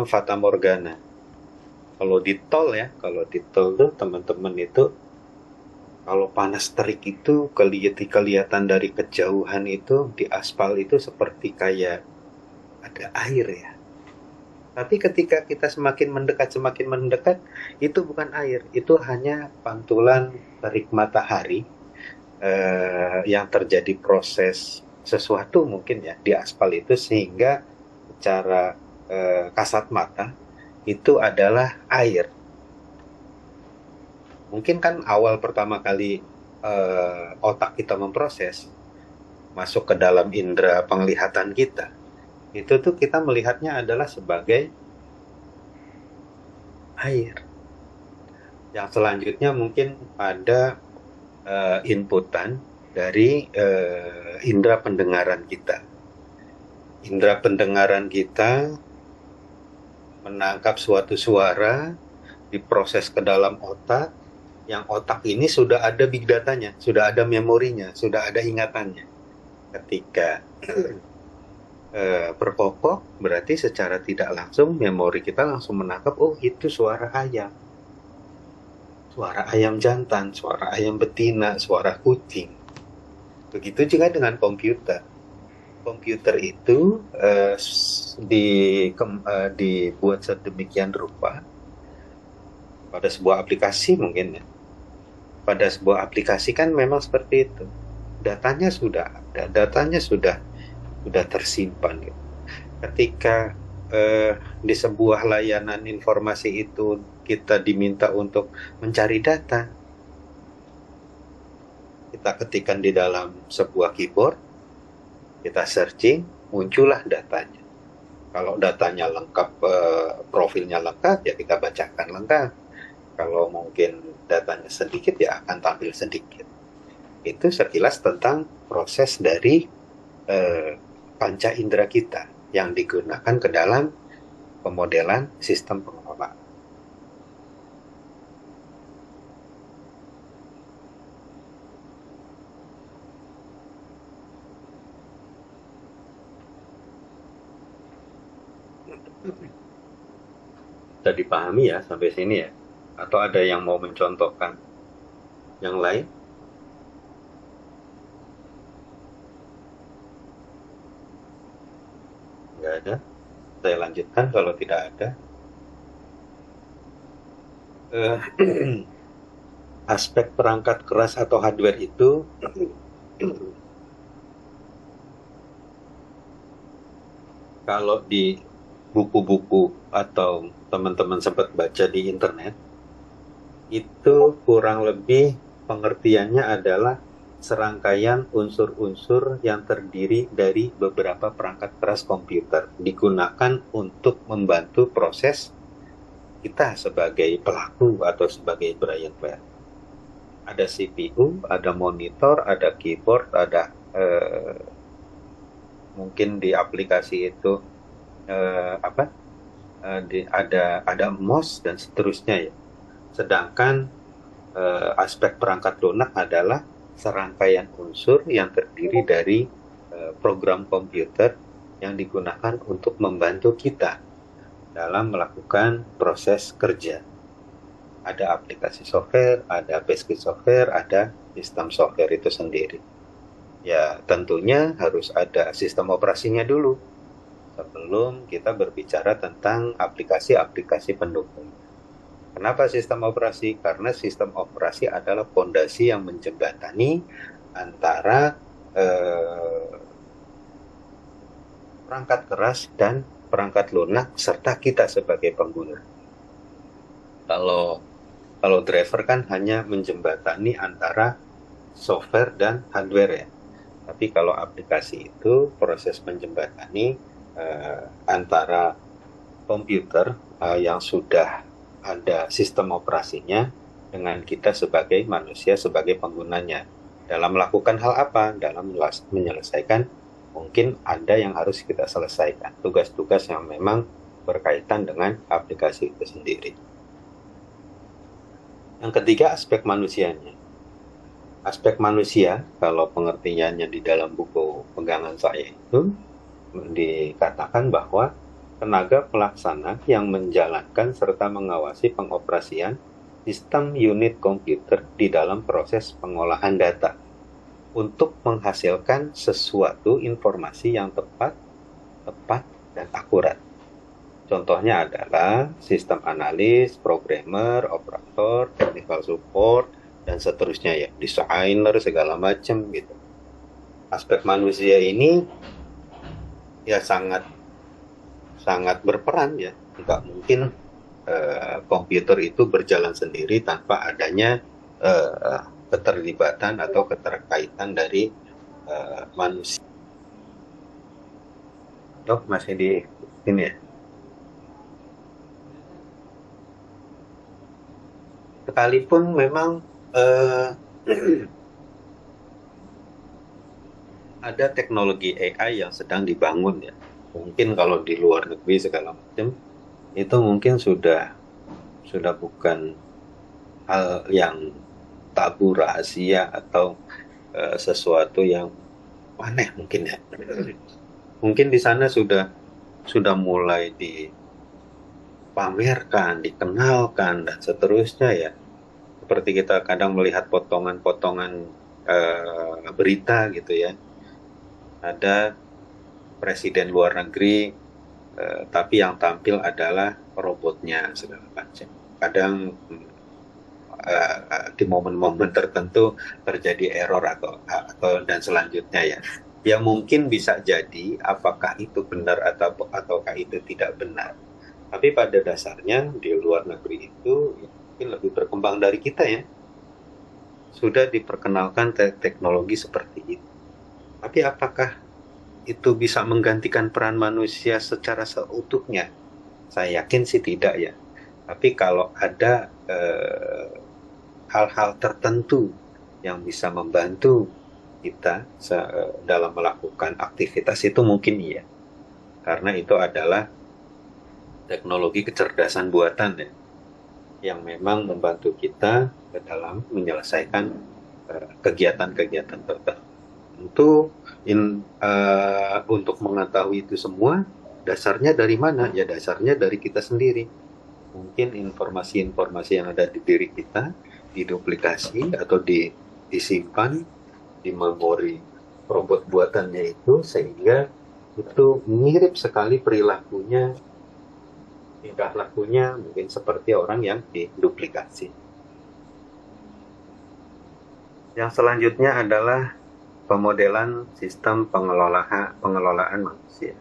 semacam fata morgana. Kalau di tol tuh teman-teman itu kalau panas terik itu kelihatan dari kejauhan itu di aspal itu seperti kayak ada air ya. Tapi ketika kita semakin mendekat, itu bukan air, itu hanya pantulan terik matahari yang terjadi proses sesuatu mungkin ya di aspal itu sehingga secara kasat mata itu adalah air. Mungkin kan awal pertama kali otak kita memproses masuk ke dalam indera penglihatan kita, itu tuh kita melihatnya adalah sebagai air. Yang selanjutnya mungkin ada inputan dari indera pendengaran kita. Indera pendengaran kita menangkap suatu suara, diproses ke dalam otak, yang otak ini sudah ada big datanya, sudah ada memorinya, sudah ada ingatannya. Ketika berkokok, berarti secara tidak langsung memori kita langsung menangkap, oh itu suara ayam jantan, suara ayam betina, suara kucing. Begitu juga dengan komputer. Komputer itu dibuat sedemikian rupa pada sebuah aplikasi mungkin ya. Pada sebuah aplikasi kan memang seperti itu. Datanya sudah ada, datanya sudah tersimpan. Gitu. Ketika di sebuah layanan informasi itu kita diminta untuk mencari data, kita ketikkan di dalam sebuah keyboard, kita searching, muncullah datanya. Kalau datanya lengkap, profilnya lengkap, ya kita bacakan lengkap. Kalau mungkin datanya sedikit, ya akan tampil sedikit. Itu sekilas tentang proses dari panca indera kita yang digunakan ke dalam pemodelan sistem pengelolaan. Bisa dipahami ya sampai sini ya? Atau ada yang mau mencontohkan yang lain? Nggak ada. Saya lanjutkan kalau tidak ada. Aspek perangkat keras atau hardware itu kalau di buku-buku atau teman-teman sempat baca di internet, itu kurang lebih pengertiannya adalah serangkaian unsur-unsur yang terdiri dari beberapa perangkat keras komputer digunakan untuk membantu proses kita sebagai pelaku atau sebagai brain player. Ada CPU, ada monitor, ada keyboard, ada mungkin di aplikasi itu ada mouse dan seterusnya ya. Sedangkan aspek perangkat lunak adalah serangkaian unsur yang terdiri dari program komputer yang digunakan untuk membantu kita dalam melakukan proses kerja. Ada aplikasi software, ada basic software, ada sistem software itu sendiri. Ya, tentunya harus ada sistem operasinya dulu sebelum kita berbicara tentang aplikasi-aplikasi pendukung. Kenapa sistem operasi? Karena sistem operasi adalah fondasi yang menjembatani antara perangkat keras dan perangkat lunak serta kita sebagai pengguna. Kalau driver kan hanya menjembatani antara software dan hardware ya. Tapi kalau aplikasi itu proses menjembatani antara komputer yang sudah ada sistem operasinya dengan kita sebagai manusia, sebagai penggunanya. Dalam melakukan hal apa? Dalam menyelesaikan, mungkin ada yang harus kita selesaikan. Tugas-tugas yang memang berkaitan dengan aplikasi itu sendiri. Yang ketiga, aspek manusianya. Aspek manusia, kalau pengertiannya di dalam buku pegangan saya itu, dikatakan bahwa tenaga pelaksana yang menjalankan serta mengawasi pengoperasian sistem unit komputer di dalam proses pengolahan data untuk menghasilkan sesuatu informasi yang tepat, dan akurat. Contohnya adalah sistem analis, programmer, operator, technical support, dan seterusnya ya, desainer segala macam gitu. Aspek manusia ini ya sangat berperan ya. Nggak mungkin komputer itu berjalan sendiri tanpa adanya keterlibatan atau keterkaitan dari manusia. Dok, masih di sini ya? Sekalipun memang ada teknologi AI yang sedang dibangun ya. Mungkin kalau di luar negeri segala macam, itu mungkin sudah bukan hal yang tabu rahasia atau sesuatu yang aneh mungkin ya. Mungkin di sana sudah mulai dipamerkan, dikenalkan dan seterusnya ya. Seperti kita kadang melihat potongan-potongan berita gitu ya. Ada presiden luar negeri tapi yang tampil adalah robotnya segala macam. Kadang di momen-momen tertentu terjadi error atau dan selanjutnya ya. Ya mungkin bisa jadi apakah itu benar ataukah itu tidak benar. Tapi pada dasarnya di luar negeri itu mungkin lebih berkembang dari kita ya. Sudah diperkenalkan teknologi seperti itu. Tapi apakah itu bisa menggantikan peran manusia secara seutuhnya? Saya yakin sih tidak ya. Tapi kalau ada hal-hal tertentu yang bisa membantu kita dalam melakukan aktivitas itu mungkin iya. Karena itu adalah teknologi kecerdasan buatan ya, yang memang membantu kita dalam menyelesaikan kegiatan-kegiatan tertentu. Tentu untuk mengetahui itu semua, dasarnya dari mana? Ya dasarnya dari kita sendiri. Mungkin informasi-informasi yang ada di diri kita diduplikasi atau disimpan di memori robot buatannya itu, sehingga itu mirip sekali perilakunya, tingkah lakunya mungkin seperti orang yang diduplikasi. Yang selanjutnya adalah pemodelan sistem pengelolaan manusia.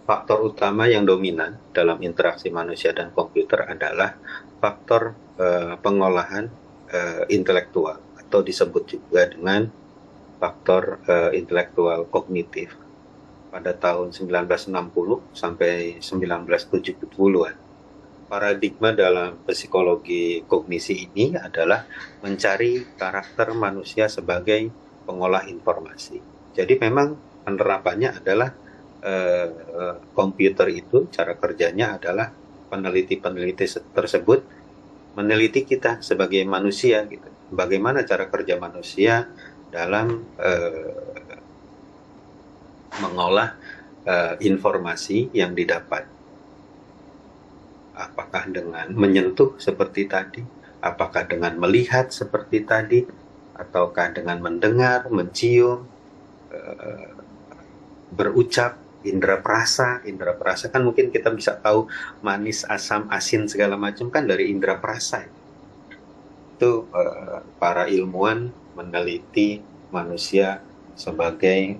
Faktor utama yang dominan dalam interaksi manusia dan komputer adalah faktor pengolahan intelektual atau disebut juga dengan faktor intelektual kognitif. Pada tahun 1960 sampai 1970-an, paradigma dalam psikologi kognisi ini adalah mencari karakter manusia sebagai pengolah informasi. Jadi memang penerapannya adalah komputer itu cara kerjanya adalah peneliti-peneliti tersebut meneliti kita sebagai manusia gitu. Bagaimana cara kerja manusia dalam mengolah informasi yang didapat. Apakah dengan menyentuh seperti tadi, apakah dengan melihat seperti tadi, ataukah dengan mendengar, mencium, berucap, indera perasa kan mungkin kita bisa tahu manis, asam, asin segala macam kan dari indera perasa. Itu para ilmuwan meneliti manusia sebagai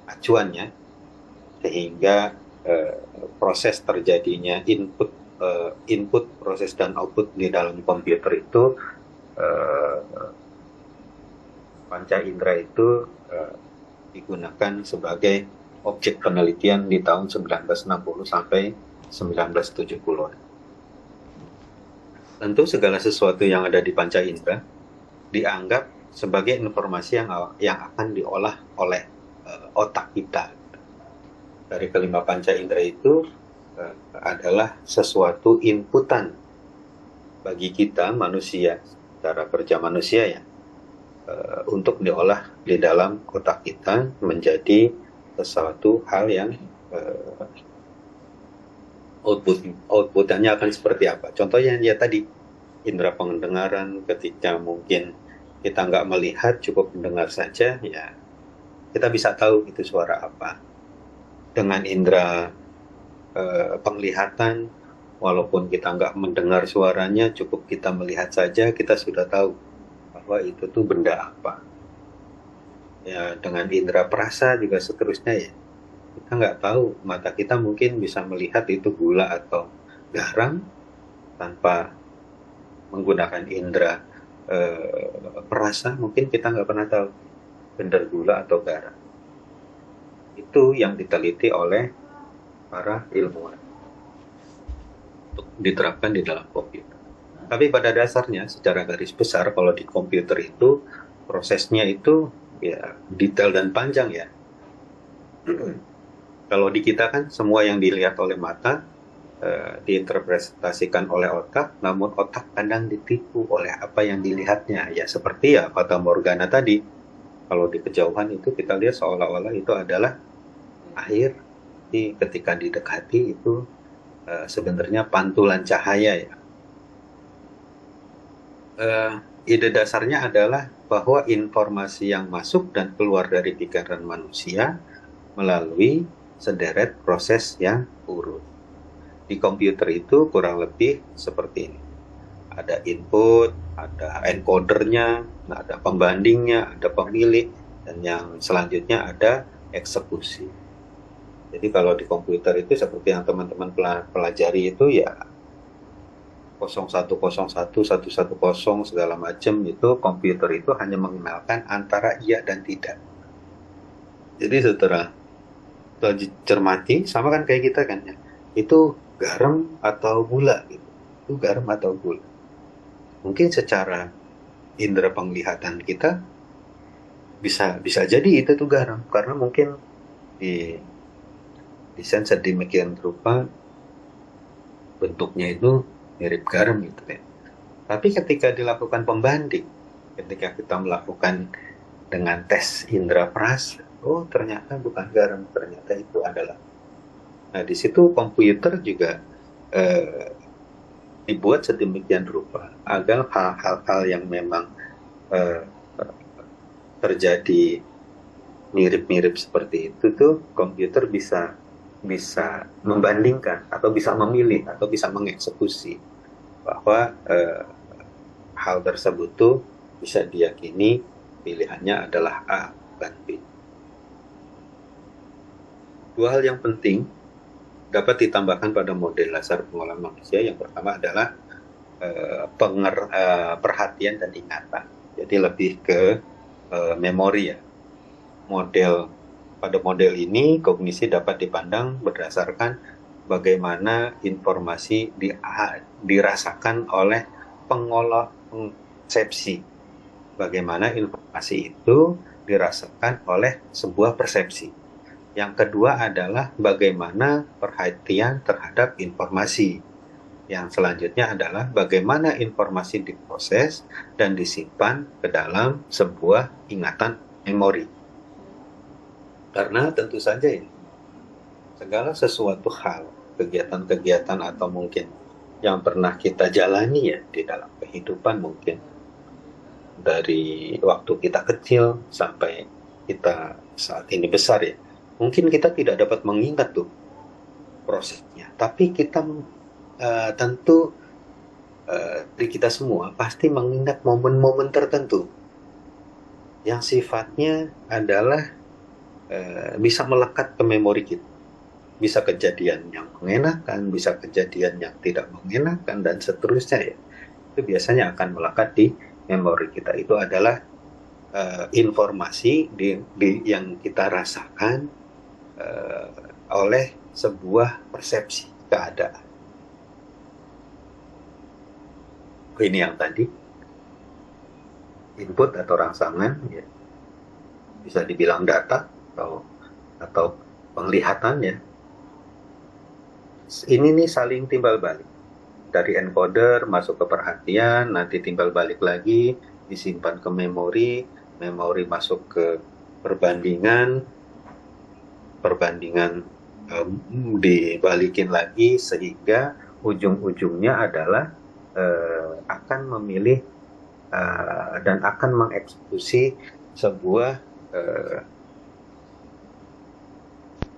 acuannya, sehingga proses terjadinya input, proses dan output di dalam komputer itu panca indera itu digunakan sebagai objek penelitian di tahun 1960 sampai 1970-an. Tentu segala sesuatu yang ada di panca indera dianggap sebagai informasi yang akan diolah oleh otak kita. Dari kelima panca indera itu adalah sesuatu inputan bagi kita manusia, cara kerja manusia ya, untuk diolah di dalam otak kita menjadi sesuatu hal yang eh, outputnya akan seperti apa. Contohnya ya tadi, indera pendengaran, ketika mungkin kita nggak melihat, cukup mendengar saja, ya kita bisa tahu itu suara apa. Dengan indera penglihatan, walaupun kita nggak mendengar suaranya, cukup kita melihat saja, kita sudah tahu bahwa itu tuh benda apa. Ya, dengan indera perasa juga seterusnya ya. Kita nggak tahu, mata kita mungkin bisa melihat itu gula atau garam tanpa menggunakan indera perasa, mungkin kita nggak pernah tahu benar gula atau garam. Itu yang diteliti oleh para ilmuwan untuk diterapkan di dalam komputer. Tapi pada dasarnya secara garis besar kalau di komputer itu prosesnya itu ya detail dan panjang ya. Kalau di kita kan semua yang dilihat oleh mata diinterpretasikan oleh otak, namun otak kadang ditipu oleh apa yang dilihatnya. Ya seperti ya fata morgana tadi. Kalau di kejauhan itu kita lihat seolah-olah itu adalah air, ketika didekati itu sebenarnya pantulan cahaya ya. Ide dasarnya adalah bahwa informasi yang masuk dan keluar dari pikiran manusia melalui sederet proses yang urut. Di komputer itu kurang lebih seperti ini. Ada input, ada encodernya, ada pembandingnya, ada pemilih, dan yang selanjutnya ada eksekusi. Jadi kalau di komputer itu seperti yang teman-teman pelajari itu ya 0101, 110 segala macam, itu komputer itu hanya mengenalkan antara iya dan tidak. Jadi setelah cermati, sama kan kayak kita kan ya, itu garam atau gula gitu. Itu garam atau gula. Mungkin secara indera penglihatan kita bisa jadi itu tuh garam, karena mungkin di desain sedemikian rupa bentuknya itu mirip garam gitu ya. Tapi ketika dilakukan pembanding, ketika kita melakukan dengan tes indera perasa, oh ternyata bukan garam, ternyata itu adalah. Nah di situ komputer juga dibuat sedemikian rupa agar hal-hal yang memang eh, terjadi mirip-mirip seperti itu tuh komputer bisa bisa membandingkan atau bisa memilih atau bisa mengeksekusi bahwa hal tersebut tuh bisa diyakini pilihannya adalah A dan B. Dua hal yang penting dapat ditambahkan pada model dasar pengolahan manusia. Yang pertama adalah perhatian dan ingatan. Jadi lebih ke memori ya. Pada model ini kognisi dapat dipandang berdasarkan bagaimana informasi dirasakan oleh pengolah persepsi. Bagaimana informasi itu dirasakan oleh sebuah persepsi. Yang kedua adalah bagaimana perhatian terhadap informasi. Yang selanjutnya adalah bagaimana informasi diproses dan disimpan ke dalam sebuah ingatan memori. Karena tentu saja ini, segala sesuatu hal, kegiatan-kegiatan atau mungkin yang pernah kita jalani ya di dalam kehidupan, mungkin dari waktu kita kecil sampai kita saat ini besar ya, mungkin kita tidak dapat mengingat tuh prosesnya, tapi kita tentu dari kita semua pasti mengingat momen-momen tertentu yang sifatnya adalah bisa melekat ke memori kita. Bisa kejadian yang mengenakan, bisa kejadian yang tidak mengenakan, dan seterusnya ya. Itu biasanya akan melekat di memori kita. Itu adalah informasi yang kita rasakan oleh sebuah persepsi keadaan. Ini yang tadi input atau rangsangan ya, bisa dibilang data atau penglihatan ya. Ini nih saling timbal balik dari encoder masuk ke perhatian, nanti timbal balik lagi disimpan ke memori masuk ke perbandingan dibalikin lagi sehingga ujung-ujungnya adalah akan memilih dan akan mengeksekusi sebuah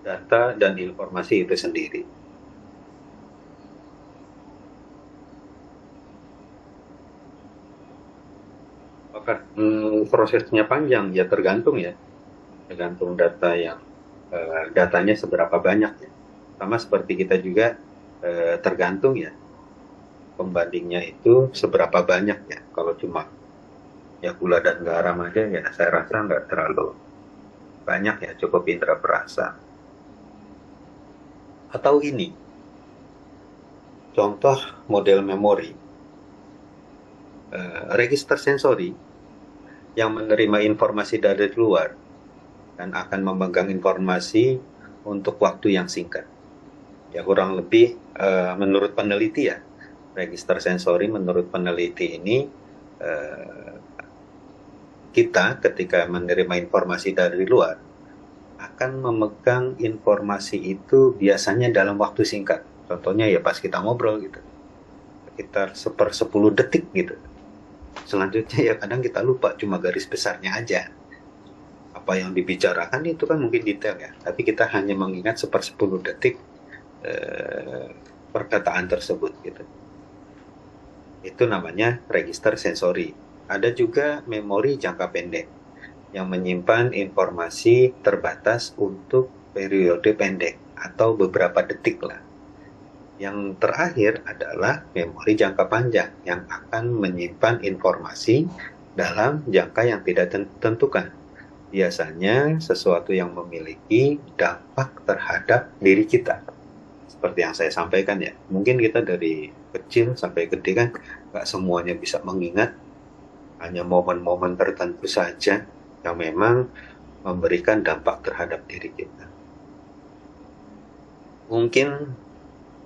data dan informasi itu sendiri. Apakah prosesnya panjang? Ya tergantung ya, tergantung data yang datanya seberapa banyak ya. Sama seperti kita juga tergantung ya pembandingnya itu seberapa banyak ya. Kalau cuma ya gula dan garam aja ya saya rasa nggak terlalu banyak ya, cukup indera perasa. Atau ini, contoh model memori, register sensori yang menerima informasi dari luar dan akan memegang informasi untuk waktu yang singkat. Ya kurang lebih menurut peneliti ya, register sensori menurut peneliti ini kita ketika menerima informasi dari luar akan memegang informasi itu biasanya dalam waktu singkat. Contohnya ya pas kita ngobrol gitu, sekitar 1/10 detik gitu. Selanjutnya ya kadang kita lupa, cuma garis besarnya aja. Apa yang dibicarakan itu kan mungkin detail ya, tapi kita hanya mengingat 1/10 detik perkataan tersebut gitu. Itu namanya register sensori. Ada juga memori jangka pendek yang menyimpan informasi terbatas untuk periode pendek atau beberapa detik lah. Yang terakhir adalah memori jangka panjang yang akan menyimpan informasi dalam jangka yang tidak tentukan. Biasanya sesuatu yang memiliki dampak terhadap diri kita. Seperti yang saya sampaikan ya, mungkin kita dari kecil sampai gede kan nggak semuanya bisa mengingat, hanya momen-momen tertentu saja yang memang memberikan dampak terhadap diri kita. Mungkin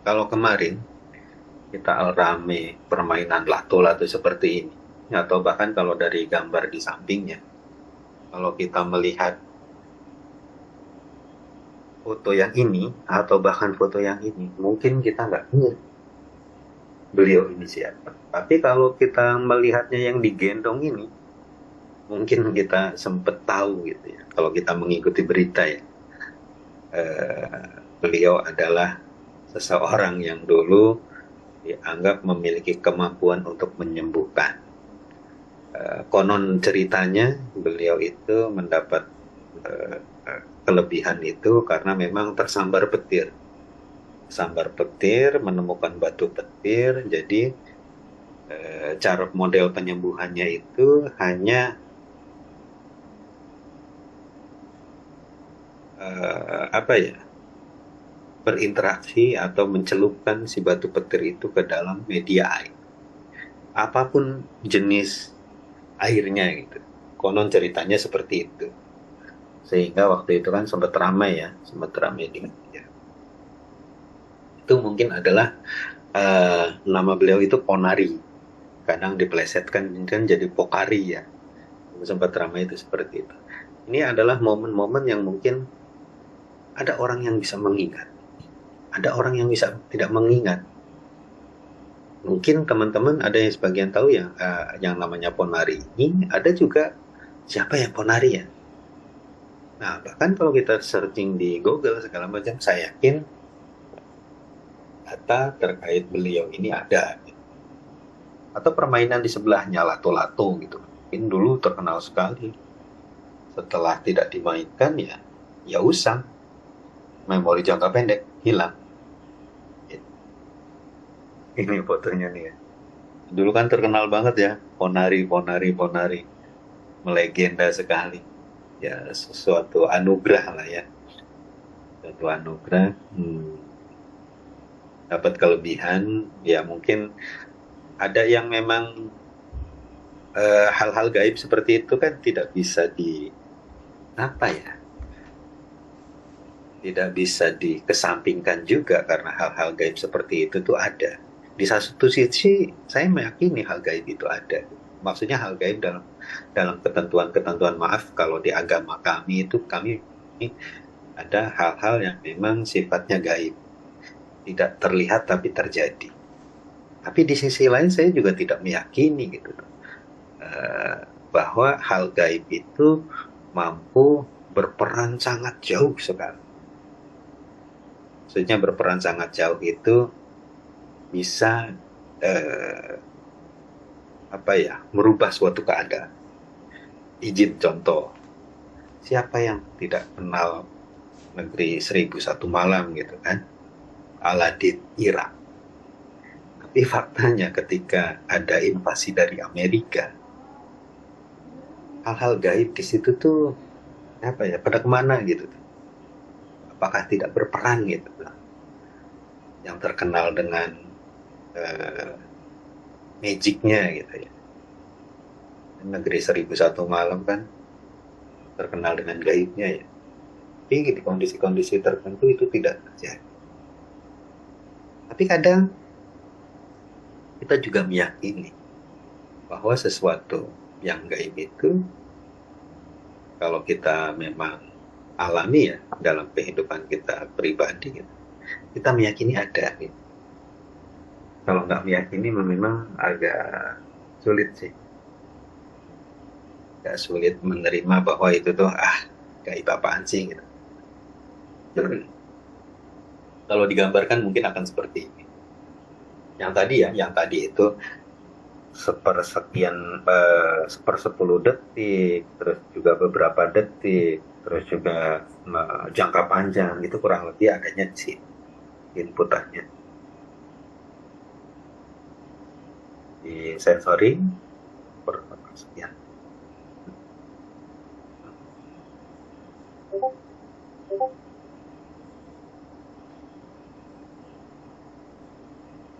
kalau kemarin kita rame permainan lato-lato seperti ini, atau bahkan kalau dari gambar di sampingnya, kalau kita melihat foto yang ini atau bahkan foto yang ini, mungkin kita nggak ingat beliau ini siapa. Tapi kalau kita melihatnya yang digendong ini, mungkin kita sempat tahu gitu ya. Kalau kita mengikuti berita ya, beliau adalah seseorang yang dulu dianggap memiliki kemampuan untuk menyembuhkan. Konon ceritanya beliau itu mendapat kelebihan itu karena memang tersambar petir. Sambar petir, menemukan batu petir, jadi cara model penyembuhannya itu hanya berinteraksi atau mencelupkan si batu petir itu ke dalam media air. Apapun jenis airnya gitu. Konon ceritanya seperti itu. Sehingga waktu itu kan sempat ramai ya, sempat ramai di media. Itu mungkin adalah nama beliau itu Ponari. Kadang dipelesetkan kan jadi Pokari ya. Sempat ramai itu seperti itu. Ini adalah momen-momen yang mungkin ada orang yang bisa mengingat. Ada orang yang bisa tidak mengingat. Mungkin teman-teman ada yang sebagian tahu ya, yang namanya Ponari ini, ada juga siapa ya Ponari ya. Nah, bahkan kalau kita searching di Google segala macam, saya yakin data terkait beliau ini ada. Atau permainan di sebelahnya, lato-lato gitu. Ini dulu terkenal sekali. Setelah tidak dimainkan ya usang. Memori jangka pendek hilang. Ini fotonya nih ya. Dulu kan terkenal banget ya, Ponari. Melegenda sekali. Ya, sesuatu anugerah lah ya. Suatu anugerah. Dapat kelebihan, ya mungkin ada yang memang hal-hal gaib seperti itu kan tidak bisa tidak bisa dikesampingkan juga, karena hal-hal gaib seperti itu tuh ada. Di satu sisi saya meyakini hal gaib itu ada. Maksudnya hal gaib dalam ketentuan-ketentuan, maaf kalau di agama kami itu kami ada hal-hal yang memang sifatnya gaib, tidak terlihat tapi terjadi. Tapi di sisi lain saya juga tidak meyakini gitu, bahwa hal gaib itu mampu berperan sangat jauh sekali. Maksudnya berperan sangat jauh itu bisa merubah suatu keadaan. Izin contoh, siapa yang tidak kenal negeri 1001 malam gitu kan, Aladin Irak. Tapi faktanya ketika ada invasi dari Amerika, hal-hal gaib di situ tuh pada kemana gitu? Apakah tidak berperan gitu? Yang terkenal dengan magicnya gitu ya. Negeri 1001 malam kan terkenal dengan gaibnya ya. Tapi di kondisi-kondisi tertentu itu tidak terjadi. Tapi kadang kita juga meyakini bahwa sesuatu yang gaib itu, kalau kita memang alami ya dalam kehidupan kita pribadi, kita meyakini ada. Gitu. Kalau nggak meyakini memang agak sulit sih. Agak sulit menerima bahwa itu tuh gaib apaan sih gitu. Kalau digambarkan mungkin akan seperti ini. Yang tadi itu sepersepuluh detik, terus juga beberapa detik, terus juga jangka panjang, itu kurang lebih adanya di sini inputannya. Di sensoring sekian.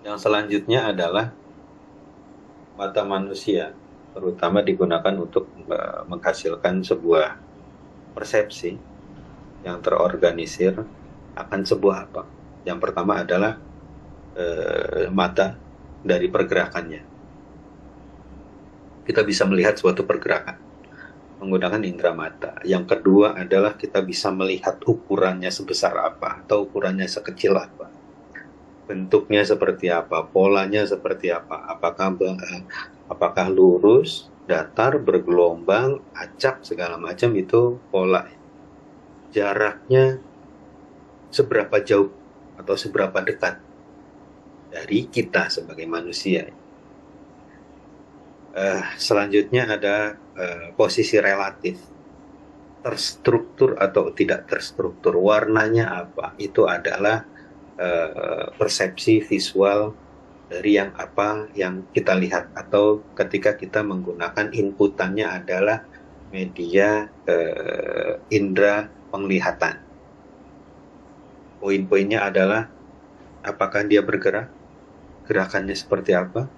Yang selanjutnya adalah mata manusia, terutama digunakan untuk menghasilkan sebuah persepsi yang terorganisir akan sebuah apa. Yang pertama adalah mata dari pergerakannya. Kita bisa melihat suatu pergerakan menggunakan indera mata. Yang kedua adalah kita bisa melihat ukurannya sebesar apa atau ukurannya sekecil apa. Bentuknya seperti apa, polanya seperti apa, apakah lurus, datar, bergelombang, acak, segala macam itu pola. Jaraknya seberapa jauh atau seberapa dekat dari kita sebagai manusia. Selanjutnya ada posisi relatif, terstruktur atau tidak terstruktur, warnanya apa, itu adalah persepsi visual dari yang apa yang kita lihat, atau ketika kita menggunakan inputannya adalah media indera penglihatan. Poin-poinnya adalah apakah dia bergerak, gerakannya seperti apa,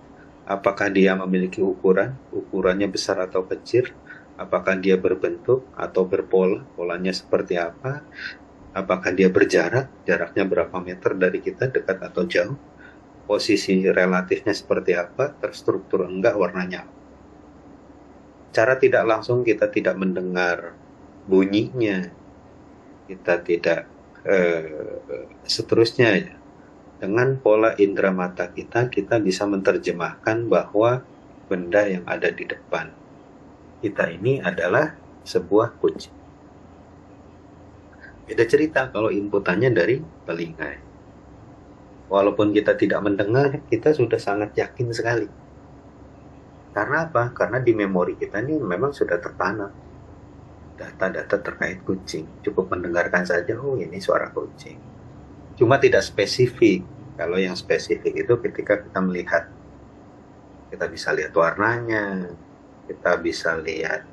apakah dia memiliki ukurannya besar atau kecil, apakah dia berbentuk atau berpola, polanya seperti apa, apakah dia berjarak, jaraknya berapa meter dari kita, dekat atau jauh, posisi relatifnya seperti apa, terstruktur enggak, warnanya apa. Cara tidak langsung kita tidak mendengar bunyinya, kita tidak seterusnya ya. Dengan pola indera mata kita bisa menerjemahkan bahwa benda yang ada di depan kita ini adalah sebuah kucing. Beda cerita kalau inputannya dari telinga. Walaupun kita tidak mendengar, kita sudah sangat yakin sekali. Karena apa? Karena di memori kita ini memang sudah tertanam data-data terkait kucing. Cukup mendengarkan saja, oh ini suara kucing. Cuma tidak spesifik. Kalau yang spesifik itu ketika kita melihat, kita bisa lihat warnanya, kita bisa lihat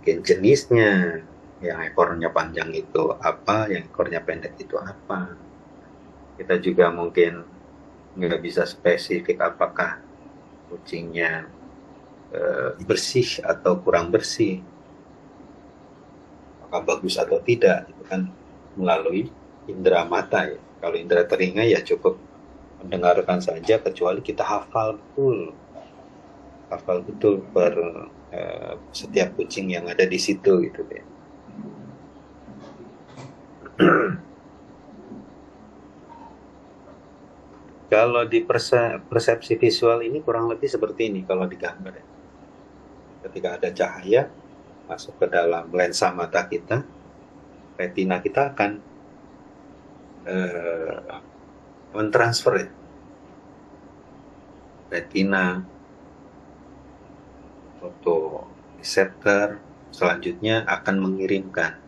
jenisnya, yang ekornya panjang itu apa, yang ekornya pendek itu apa. Kita juga mungkin nggak bisa spesifik apakah kucingnya bersih atau kurang bersih, apakah bagus atau tidak, itu kan melalui indera mata ya. Kalau indera telinga ya cukup mendengarkan saja, kecuali kita hafal betul per setiap kucing yang ada di situ gitu ya. Kalau di persepsi visual ini kurang lebih seperti ini kalau di gambar ya. Ketika ada cahaya masuk ke dalam lensa mata kita, retina kita akan mentransfer ya, retina, fotoreseptor selanjutnya akan mengirimkan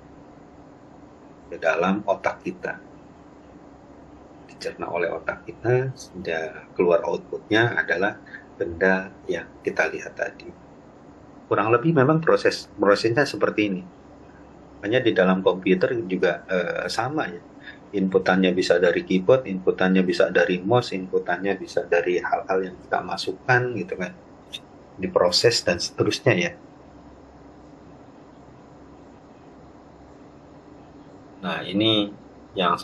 ke dalam otak kita, dicerna oleh otak kita, sehingga keluar outputnya adalah benda yang kita lihat tadi. Kurang lebih memang prosesnya seperti ini. Hanya di dalam komputer juga sama ya. Inputannya bisa dari keyboard, inputannya bisa dari mouse, inputannya bisa dari hal-hal yang kita masukkan gitu kan, diproses dan seterusnya ya. Nah ini yang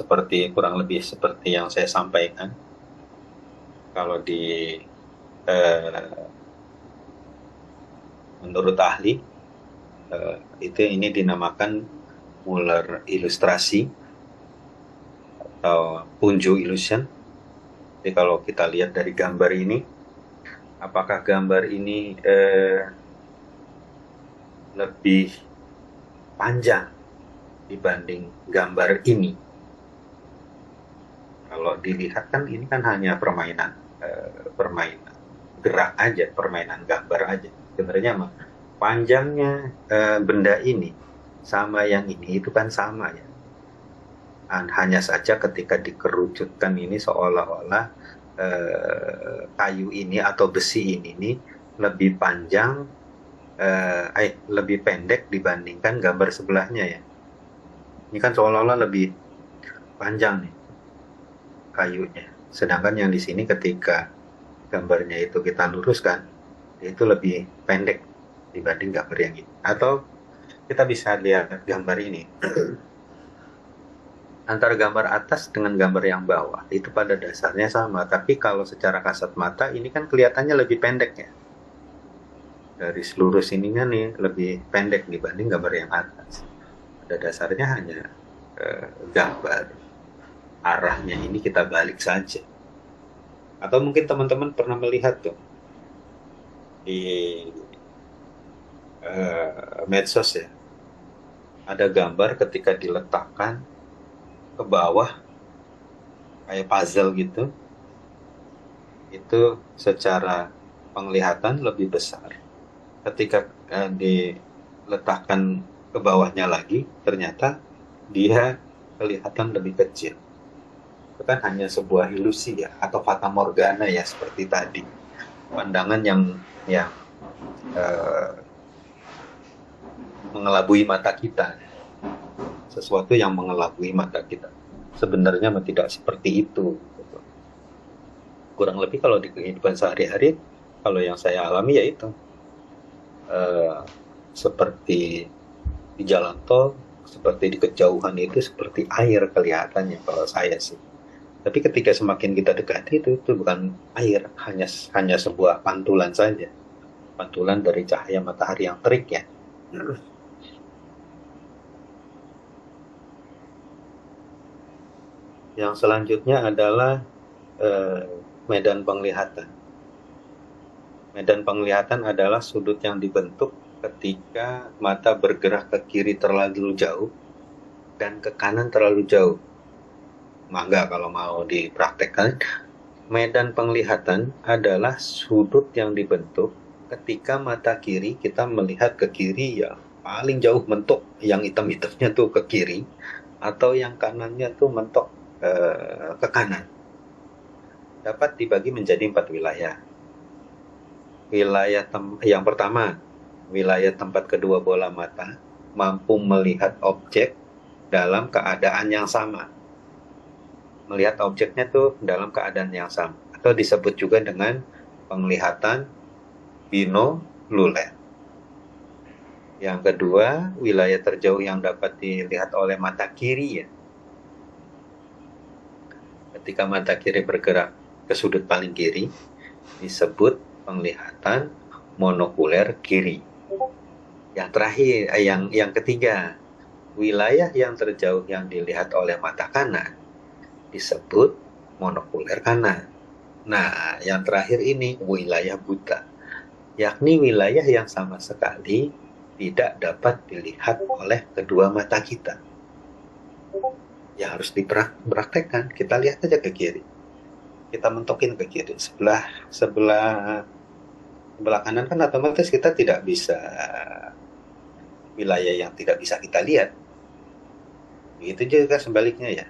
kurang lebih seperti yang saya sampaikan. Kalau eh, menurut ahli itu ini dinamakan Muller ilustrasi atau Punjo illusion. Jadi kalau kita lihat dari gambar ini, apakah gambar ini lebih panjang dibanding gambar ini? Kalau dilihat kan ini kan hanya permainan gerak aja, permainan gambar aja. Sebenarnya mah panjangnya benda ini sama yang ini itu kan sama ya. Hanya saja ketika dikerucutkan ini seolah-olah kayu ini atau besi ini nih lebih panjang, lebih pendek dibandingkan gambar sebelahnya ya. Ini kan seolah-olah lebih panjang nih kayunya. Sedangkan yang di sini ketika gambarnya itu kita luruskan, itu lebih pendek dibanding gambar yang ini. Atau kita bisa lihat gambar ini. Antara gambar atas dengan gambar yang bawah itu pada dasarnya sama, tapi kalau secara kasat mata ini kan kelihatannya lebih pendek ya. Dari seluruh sininya nih lebih pendek dibanding gambar yang atas. Pada dasarnya hanya gambar arahnya ini kita balik saja. Atau mungkin teman-teman pernah melihat tuh di medsos ya, ada gambar ketika diletakkan ke bawah kayak puzzle gitu, itu secara penglihatan lebih besar. Ketika diletakkan ke bawahnya lagi, ternyata dia kelihatan lebih kecil. Itu kan hanya sebuah ilusi ya, atau fata morgana ya, seperti tadi. Pandangan yang mengelabui mata kita. Sesuatu yang mengelabui mata kita. Sebenarnya tidak seperti itu. Kurang lebih kalau di kehidupan sehari-hari, kalau yang saya alami yaitu seperti di jalan tol, seperti di kejauhan itu seperti air kelihatannya kalau saya sih. Tapi ketika semakin kita dekati itu bukan air, hanya sebuah pantulan saja, pantulan dari cahaya matahari yang terik ya. Yang selanjutnya adalah medan penglihatan. Medan penglihatan adalah sudut yang dibentuk ketika mata bergerak ke kiri terlalu jauh dan ke kanan terlalu jauh. Mangga kalau mau dipraktekkan, medan penglihatan adalah sudut yang dibentuk ketika mata kiri kita melihat ke kiri ya paling jauh mentok, yang hitam-hitamnya tuh ke kiri, atau yang kanannya tuh mentok ke kanan. Dapat dibagi menjadi 4 wilayah. Yang pertama, wilayah tempat kedua bola mata mampu melihat objek dalam keadaan yang sama. Melihat objeknya tuh dalam keadaan yang sama, atau disebut juga dengan penglihatan binoluler. Yang kedua, wilayah terjauh yang dapat dilihat oleh mata kiri ya. Ketika mata kiri bergerak ke sudut paling kiri, disebut penglihatan monokuler kiri. Yang terakhir, yang ketiga, Wilayah yang terjauh yang dilihat oleh mata kanan disebut monokuler kanan. Nah, yang terakhir ini wilayah buta, yakni wilayah yang sama sekali tidak dapat dilihat oleh kedua mata kita. Ya harus dipraktekkan. Kita lihat aja ke kiri. Kita mentokin ke kiri. Sebelah sebelah sebelah kanan kan otomatis kita tidak bisa, wilayah yang tidak bisa kita lihat. Begitu juga sebaliknya ya.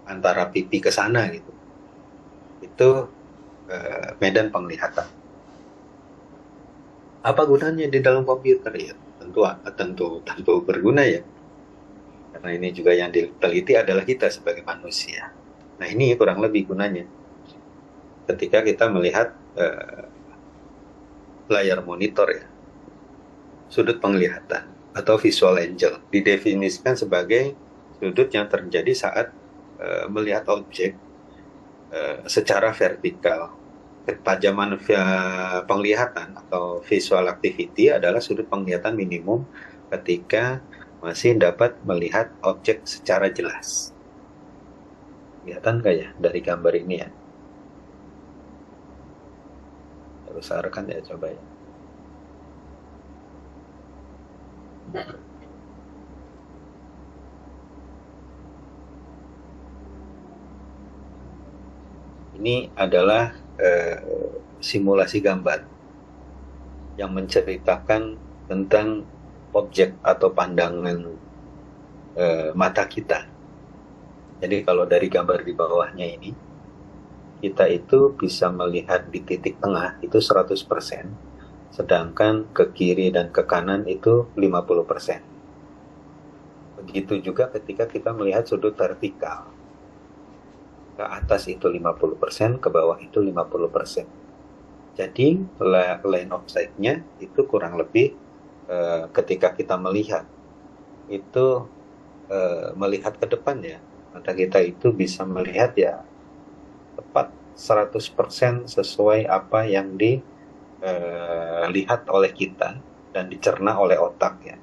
Antara pipi ke sana gitu. Itu medan penglihatan. Apa gunanya di dalam komputer ya? Tentu berguna ya. Karena ini juga yang diteliti adalah kita sebagai manusia. Nah, ini kurang lebih gunanya. Ketika kita melihat layar monitor ya, sudut penglihatan atau visual angle didefinisikan sebagai sudut yang terjadi saat melihat objek secara vertikal. Kepajaman penglihatan atau visual activity adalah sudut penglihatan minimum ketika masih dapat melihat objek secara jelas. Kelihatan nggak ya dari gambar ini ya? Besarkan ya, coba ya. Ini adalah simulasi gambar yang menceritakan tentang objek atau pandangan mata kita. Jadi kalau dari gambar di bawahnya ini, kita itu bisa melihat di titik tengah itu 100%, sedangkan ke kiri dan ke kanan itu 50%. Begitu juga ketika kita melihat sudut vertikal. Ke atas itu 50%, ke bawah itu 50%. Jadi line of sight-nya itu kurang lebih ketika kita melihat itu melihat ke depan ya, mata kita itu bisa melihat ya tepat 100% sesuai apa yang dilihat oleh kita dan dicerna oleh otak ya.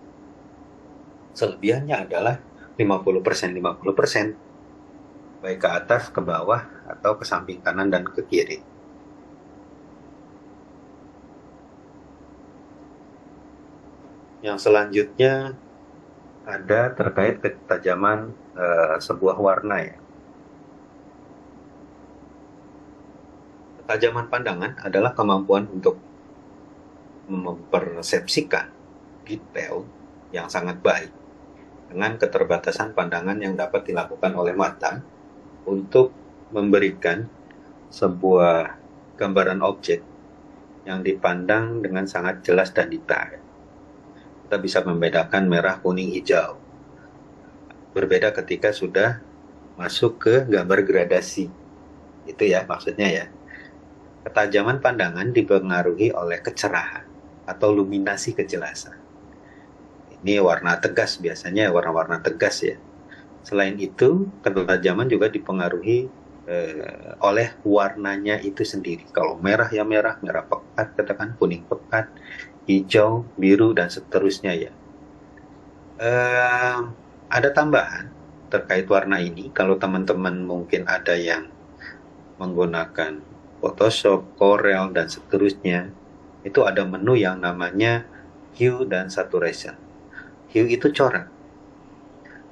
Selebihannya adalah 50%, 50%, baik ke atas, ke bawah, atau ke samping kanan dan ke kiri. Yang selanjutnya ada terkait ketajaman sebuah warna ya. Ketajaman pandangan adalah kemampuan untuk mempersepsikan detail yang sangat baik dengan keterbatasan pandangan yang dapat dilakukan oleh mata untuk memberikan sebuah gambaran objek yang dipandang dengan sangat jelas dan detail. Kita bisa membedakan merah, kuning, hijau. Berbeda ketika sudah masuk ke gambar gradasi. Itu ya maksudnya ya. Ketajaman pandangan dipengaruhi oleh kecerahan atau luminasi kejelasan. Ini warna tegas, biasanya warna-warna tegas ya. Selain itu, ketajaman juga dipengaruhi oleh warnanya itu sendiri. Kalau merah ya merah, merah pekat, katakan kuning pekat, hijau, biru, dan seterusnya ya. Ada tambahan terkait warna ini. Kalau teman-teman mungkin ada yang menggunakan Photoshop, Corel, dan seterusnya, itu ada menu yang namanya hue dan saturation. Hue itu corak.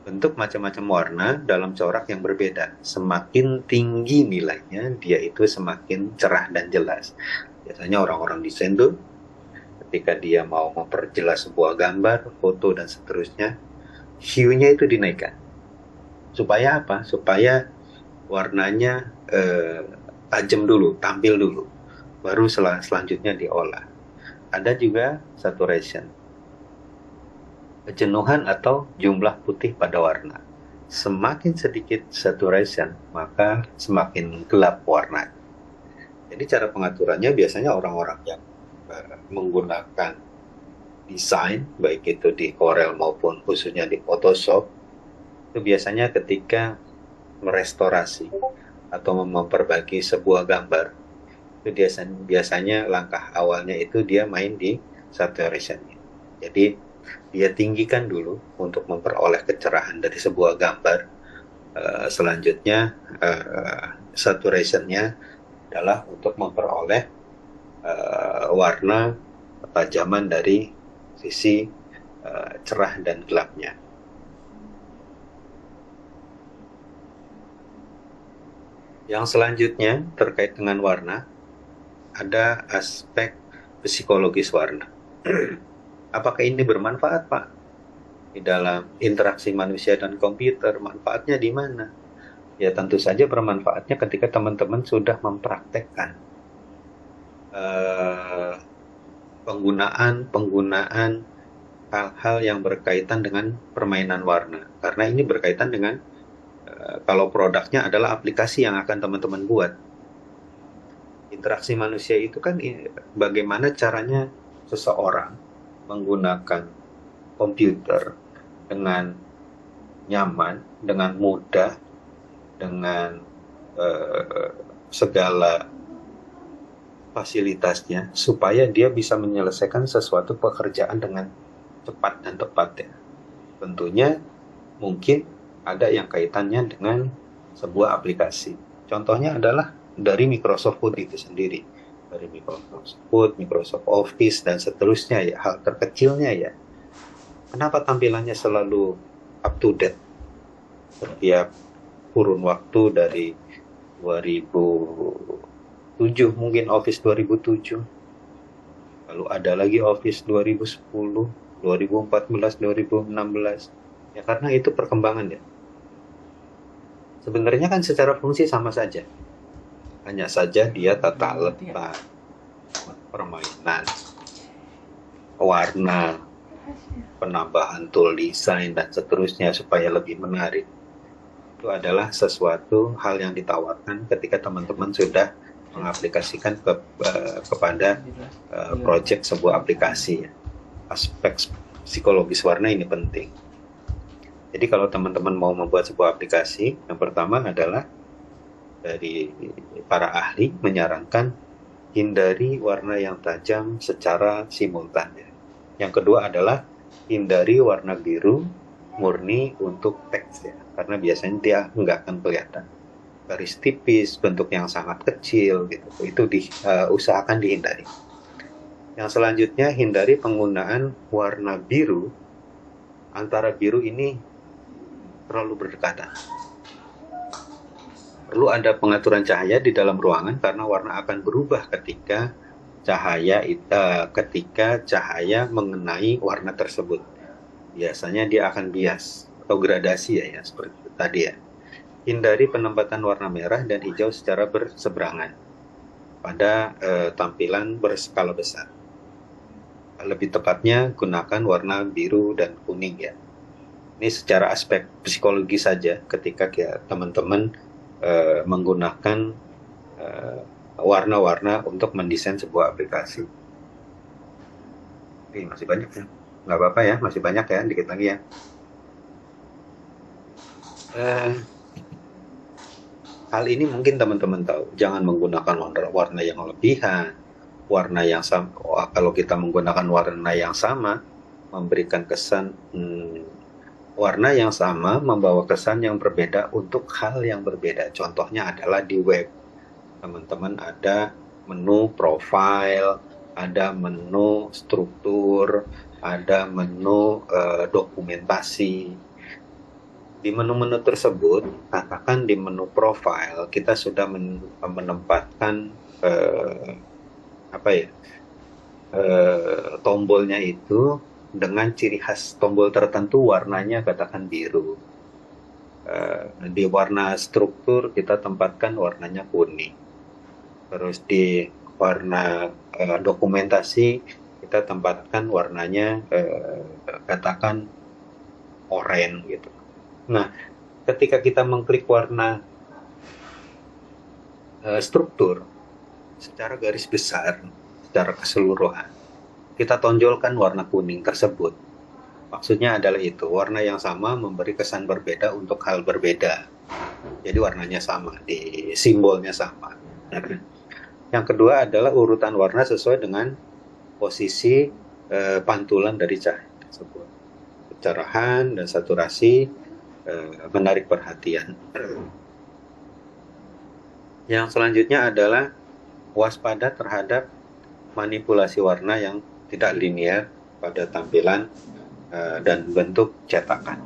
Bentuk macam-macam warna dalam corak yang berbeda. Semakin tinggi nilainya, dia itu semakin cerah dan jelas. Biasanya orang-orang desain tuh, ketika dia mau memperjelas sebuah gambar, foto, dan seterusnya, hue-nya itu dinaikkan. Supaya apa? Supaya warnanya tajam dulu, tampil dulu. Baru selanjutnya diolah. Ada juga saturation. Kejenuhan atau jumlah putih pada warna. Semakin sedikit saturation, maka semakin gelap warna. Jadi cara pengaturannya biasanya orang-orang yang menggunakan desain, baik itu di Corel maupun khususnya di Photoshop, itu biasanya ketika merestorasi atau memperbaiki sebuah gambar, itu biasanya langkah awalnya itu dia main di saturation. Jadi dia tinggikan dulu untuk memperoleh kecerahan dari sebuah gambar. Selanjutnya saturationnya adalah untuk memperoleh warna ketajaman dari sisi cerah dan gelapnya. Yang selanjutnya terkait dengan warna, ada aspek psikologis warna. Apakah ini bermanfaat, Pak? Di dalam interaksi manusia dan komputer, manfaatnya di mana? Ya tentu saja bermanfaatnya ketika teman-teman sudah mempraktekkan penggunaan hal-hal yang berkaitan dengan permainan warna. Karena ini berkaitan dengan kalau produknya adalah aplikasi yang akan teman-teman buat. Interaksi manusia itu kan bagaimana caranya seseorang menggunakan komputer dengan nyaman, dengan mudah, dengan segala fasilitasnya, supaya dia bisa menyelesaikan sesuatu pekerjaan dengan cepat dan tepat ya. Tentunya mungkin ada yang kaitannya dengan sebuah aplikasi. Contohnya adalah dari Microsoft Word itu sendiri. Dari Microsoft Word, Microsoft Office, dan seterusnya ya. Hal terkecilnya ya. Kenapa tampilannya selalu up to date? Setiap kurun waktu dari 2007, mungkin Office 2007. Lalu ada lagi Office 2010, 2014, 2016. Ya karena itu perkembangan ya. Sebenarnya kan secara fungsi sama saja. Hanya saja dia tata letak, permainan, warna, penambahan tool design, dan seterusnya supaya lebih menarik. Itu adalah sesuatu hal yang ditawarkan ketika teman-teman sudah mengaplikasikan kepada project sebuah aplikasi. Aspek psikologis warna ini penting. Jadi kalau teman-teman mau membuat sebuah aplikasi, yang pertama adalah dari para ahli menyarankan hindari warna yang tajam secara simultan. Yang kedua adalah hindari warna biru murni untuk teks ya, karena biasanya dia nggak akan kelihatan. Garis tipis, bentuk yang sangat kecil gitu, itu usahakan dihindari. Yang selanjutnya, hindari penggunaan warna biru. Antara biru ini terlalu berdekatan. Perlu ada pengaturan cahaya di dalam ruangan karena warna akan berubah ketika cahaya mengenai warna tersebut. Biasanya dia akan bias atau gradasi ya seperti itu tadi ya. Hindari penempatan warna merah dan hijau secara berseberangan pada tampilan berskala besar. Lebih tepatnya gunakan warna biru dan kuning ya. Ini secara aspek psikologi saja ketika teman-teman menggunakan warna-warna untuk mendesain sebuah aplikasi. Oke, masih banyak ya. Nggak apa-apa ya, masih banyak ya, dikit lagi ya. Hal ini mungkin teman-teman tahu, jangan menggunakan warna yang lebihan, warna yang sama. Kalau kita menggunakan warna yang sama, memberikan kesan warna yang sama membawa kesan yang berbeda untuk hal yang berbeda. Contohnya adalah di web. Teman-teman ada menu profile, ada menu struktur, ada menu dokumentasi. Di menu-menu tersebut, katakan di menu profile, kita sudah menempatkan tombolnya itu dengan ciri khas tombol tertentu, warnanya katakan biru. Di warna struktur kita tempatkan warnanya kuning. Terus di warna dokumentasi kita tempatkan warnanya katakan oranye gitu. Nah, ketika kita mengklik warna struktur secara garis besar, secara keseluruhan, kita tonjolkan warna kuning tersebut. Maksudnya adalah itu, warna yang sama memberi kesan berbeda untuk hal berbeda. Jadi warnanya sama, di simbolnya sama. Yang kedua adalah urutan warna sesuai dengan posisi pantulan dari sebuah kecerahan dan saturasi menarik perhatian. Yang selanjutnya adalah waspada terhadap manipulasi warna yang tidak linear pada tampilan dan bentuk cetakan.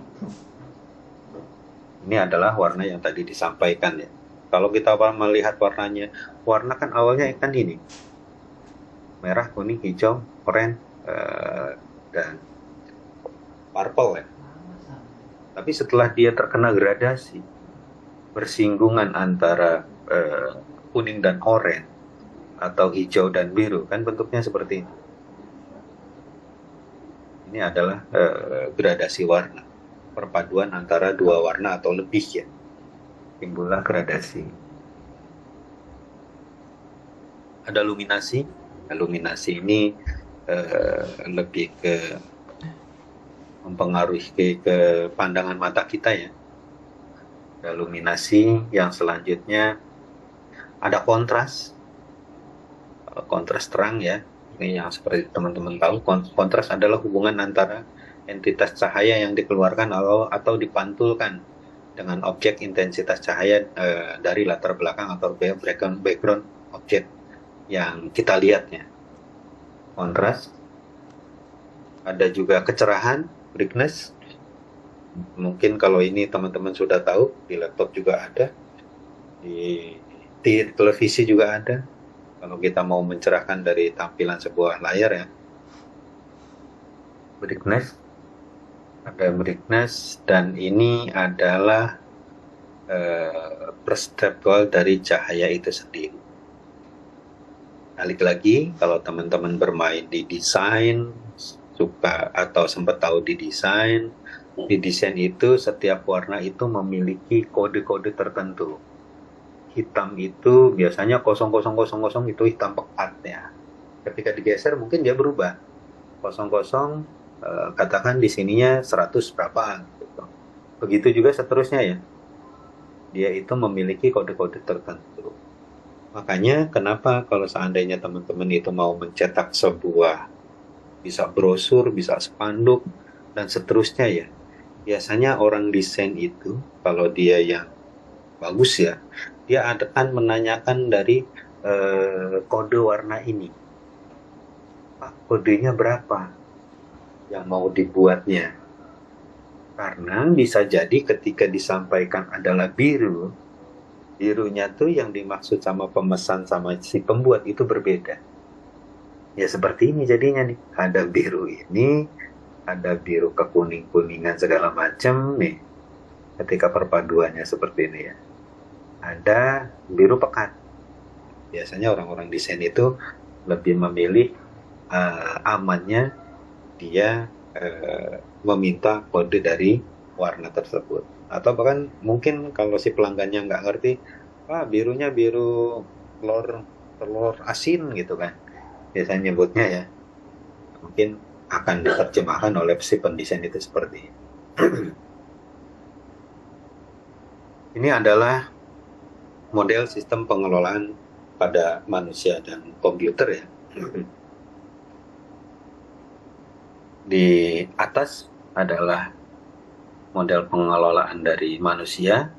Ini adalah warna yang tadi disampaikan ya. Kalau kita melihat warnanya, warna kan awalnya kan ini, merah, kuning, hijau, oranye, dan purple ya. Tapi setelah dia terkena gradasi, bersinggungan antara kuning dan oranye, atau hijau dan biru, kan bentuknya seperti ini. Ini adalah gradasi warna, perpaduan antara dua warna atau lebih ya, timbullah gradasi. Ada luminasi. Luminasi ini lebih ke mempengaruhi ke pandangan mata kita ya. Ada luminasi. Yang selanjutnya ada kontras. Kontras terang ya. Ini yang seperti teman-teman tahu, kontras adalah hubungan antara entitas cahaya yang dikeluarkan atau dipantulkan dengan objek intensitas cahaya dari latar belakang atau background objek yang kita lihat ya. Kontras. Ada juga kecerahan, brightness. Mungkin kalau ini teman-teman sudah tahu, di laptop juga ada, di televisi juga ada. Kalau kita mau mencerahkan dari tampilan sebuah layar ya. Brightness. Ada brightness, dan ini adalah perceptual dari cahaya itu sendiri. Balik lagi, kalau teman-teman bermain di desain, suka atau sempat tahu di desain itu setiap warna itu memiliki kode-kode tertentu. Hitam itu biasanya 0000 itu hitam pekat ya. Ketika digeser mungkin dia berubah. 00 katakan di sininya 100 berapa gitu. Begitu juga seterusnya ya. Dia itu memiliki kode-kode tertentu. Makanya kenapa kalau seandainya teman-teman itu mau mencetak sebuah, bisa brosur, bisa spanduk, dan seterusnya ya, biasanya orang desain itu, kalau dia yang bagus ya, dia akan menanyakan dari kode warna ini. Pak, kodenya berapa yang mau dibuatnya? Karena bisa jadi ketika disampaikan adalah biru, birunya tuh yang dimaksud sama pemesan sama si pembuat itu berbeda. Ya seperti ini jadinya nih. Ada biru ini, ada biru kekuning-kuningan segala macam nih. Ketika perpaduannya seperti ini ya. Ada biru pekat. Biasanya orang-orang desain itu lebih memilih amannya dia meminta kode dari warna tersebut. Atau bahkan mungkin kalau si pelanggannya nggak ngerti, birunya biru telur asin gitu kan, biasanya nyebutnya ya, mungkin akan diterjemahkan oleh si pendesain itu seperti ini. Ini adalah model sistem pengelolaan pada manusia dan komputer ya. Di atas adalah model pengelolaan dari manusia,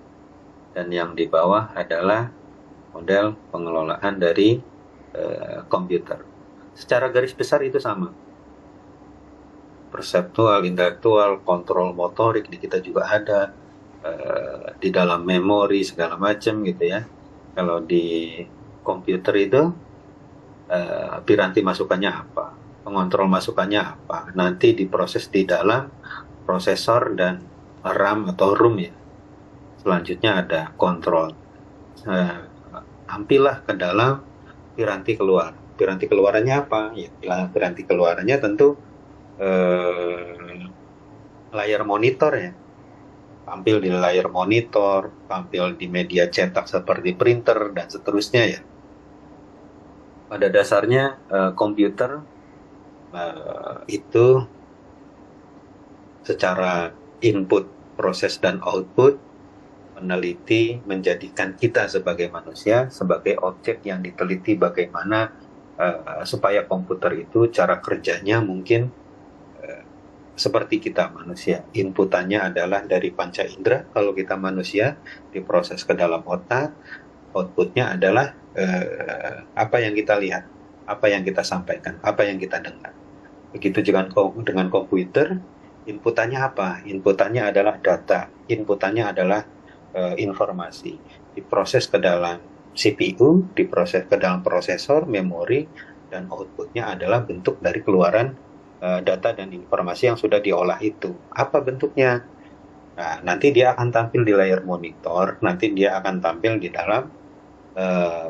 dan yang di bawah adalah model pengelolaan dari komputer. Secara garis besar itu sama. Perseptual, intelektual, kontrol motorik di kita juga ada, di dalam memori segala macam gitu ya. Kalau di komputer itu piranti masukannya apa, pengontrol masukannya apa, nanti diproses di dalam prosesor dan RAM atau ROM ya. Selanjutnya ada kontrol. Ambillah ke dalam piranti keluar. Piranti keluarannya apa? Ya, piranti keluarannya tentu layar monitor ya. Tampil di layar monitor, tampil di media cetak seperti printer dan seterusnya ya. Pada dasarnya komputer itu secara input, proses, dan output meneliti, menjadikan kita sebagai manusia sebagai objek yang diteliti bagaimana supaya komputer itu cara kerjanya mungkin seperti kita manusia. Inputannya adalah dari panca indera. Kalau kita manusia, diproses ke dalam otak. Outputnya adalah apa yang kita lihat, apa yang kita sampaikan, apa yang kita dengar. Begitu juga dengan komputer, inputannya apa? Inputannya adalah data, inputannya adalah informasi. Diproses ke dalam CPU, diproses ke dalam prosesor, memori, dan outputnya adalah bentuk dari keluaran data dan informasi yang sudah diolah itu. Apa bentuknya? Nah, nanti dia akan tampil di layar monitor, nanti dia akan tampil di eh,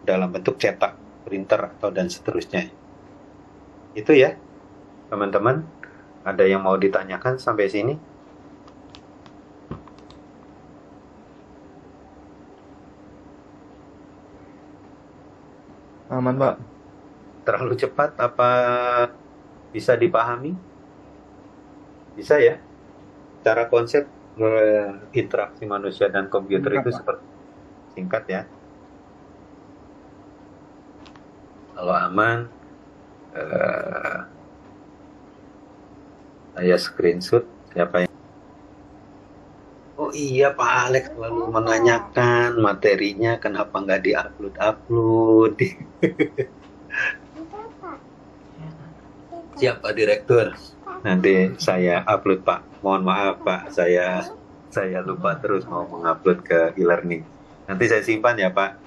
dalam bentuk cetak, printer, atau dan seterusnya. Itu ya, teman-teman. Ada yang mau ditanyakan sampai sini? Aman, Pak. Terlalu cepat apa bisa dipahami? Bisa ya? Cara konsep interaksi manusia dan komputer Singkat, itu Pak. seperti singkat ya. Kalau aman, eh, saya screenshot siapa yang. Oh iya, Pak Alex selalu menanyakan materinya kenapa nggak diupload-upload. Siap Pak Direktur. Nanti saya upload Pak. Mohon maaf Pak, saya lupa terus mau mengupload ke e-learning. Nanti saya simpan ya Pak.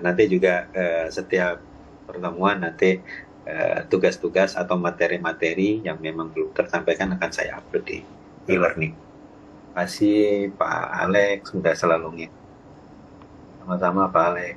Nanti juga setiap pertemuan nanti tugas-tugas atau materi-materi yang memang belum tersampaikan akan saya upload di e-learning. Terima kasih Pak Alex sudah selalu ngikutin. Sama-sama Pak Alex.